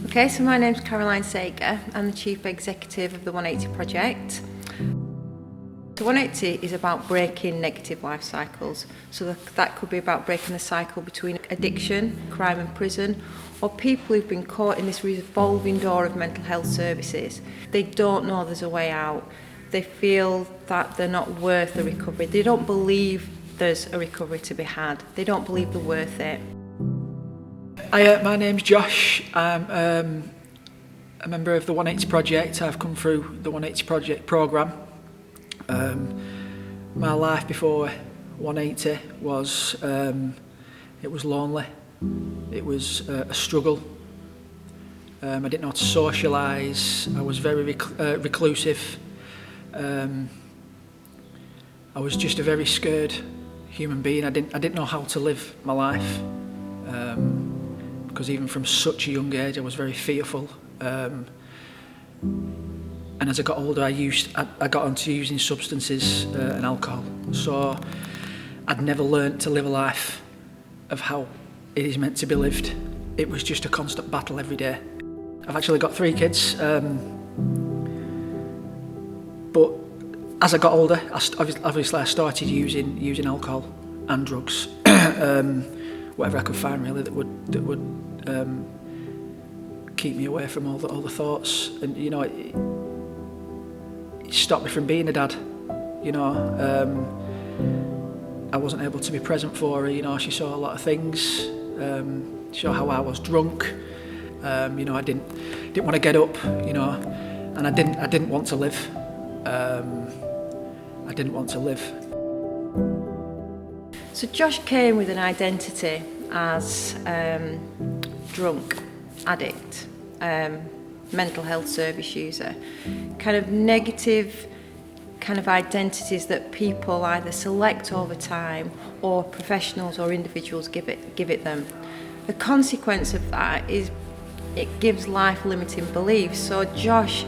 Okay, so my name's Caroline Sager. I'm the Chief Executive of the 180 Project. The 180 is about breaking negative life cycles. So that could be about breaking the cycle between addiction, crime and prison, or people who've been caught in this revolving door of mental health services. They don't know there's a way out. They feel that they're not worth the recovery. They don't believe there's a recovery to be had. They don't believe they're worth it. My name's Josh. I'm a member of the 180 Project. I've come through the 180 Project programme. My life before 180 was, it was lonely. It was a struggle. I didn't know how to socialise. I was very reclusive. I was just a very scared human being. I didn't know how to live my life. Because even from such a young age I was very fearful, and as I got older I got onto using substances and alcohol, so I'd never learnt to live a life of how it is meant to be lived. It was just a constant battle every day. I've actually got 3 kids, but as I got older obviously I started using alcohol and drugs. Whatever I could find really that would keep me away from all the thoughts, and you know it stopped me from being a dad. You know, I wasn't able to be present for her. You know, she saw a lot of things. She saw how I was drunk. You know, I didn't want to get up. You know, and I didn't want to live. I didn't want to live. So Josh came with an identity as drunk, addict, mental health service user, kind of negative kind of identities that people either select over time or professionals or individuals give it them. The consequence of that is it gives life-limiting beliefs. So Josh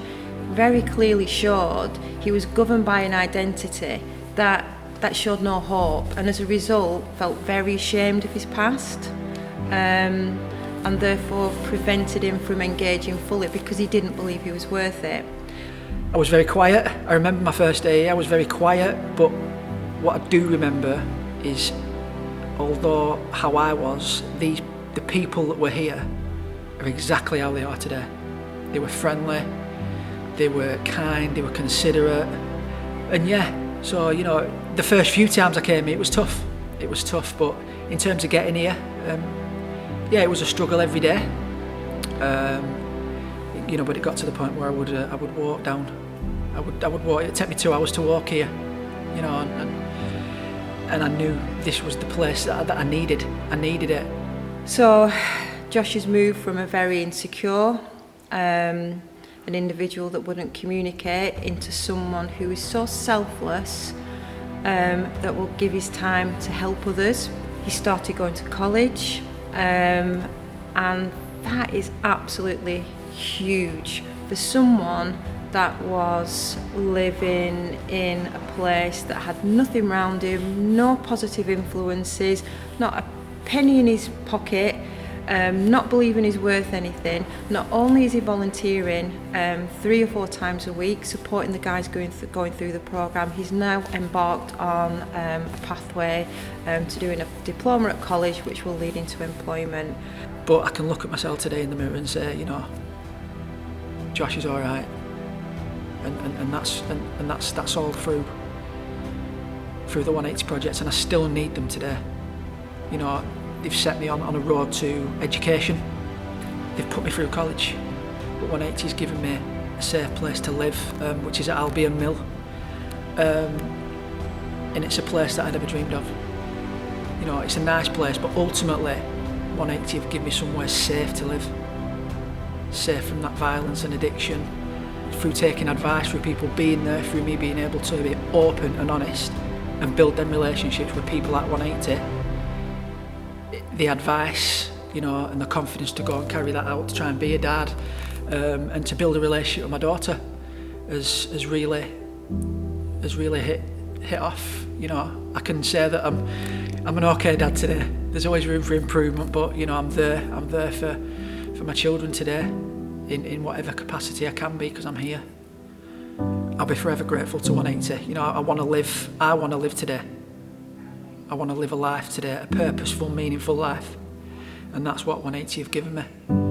very clearly showed he was governed by an identity that showed no hope, and as a result felt very ashamed of his past, and therefore prevented him from engaging fully because he didn't believe he was worth it. I was very quiet. I remember my first day I was very quiet, but what I do remember is, although how I was, the people that were here are exactly how they are today. They were friendly, they were kind, they were considerate, and yeah, so you know, the first few times I came here, it was tough. It was tough, but in terms of getting here, yeah, it was a struggle every day. You know, but it got to the point where I would walk down. I would walk. It'd take me 2 hours to walk here. You know, and I knew this was the place that I needed. I needed it. So, Josh has moved from a very insecure, an individual that wouldn't communicate, into someone who is so selfless. That will give his time to help others. He started going to college, and that is absolutely huge for someone that was living in a place that had nothing around him, no positive influences, not a penny in his pocket, not believing he's worth anything. Not only is he volunteering 3 or 4 times a week, supporting the guys going through the programme, he's now embarked on a pathway to doing a diploma at college, which will lead into employment. But I can look at myself today in the mirror and say, you know, Josh is all right, and that's all through the 180 Project, and I still need them today. You know, they've set me on a road to education. They've put me through college, but 180's given me a safe place to live, which is at Albion Mill, and it's a place that I never dreamed of. You know, it's a nice place, but ultimately 180 have given me somewhere safe to live, safe from that violence and addiction, through taking advice, through people being there, through me being able to be open and honest and build them relationships with people at 180. The advice, you know, and the confidence to go and carry that out, to try and be a dad, and to build a relationship with my daughter has really hit off. You know, I can say that I'm an okay dad today. There's always room for improvement, but you know, I'm there for for my children today in whatever capacity I can be, because I'm here. I'll be forever grateful to 180. You know, I want to live today. I want to live a life today, a purposeful, meaningful life. And that's what 180 have given me.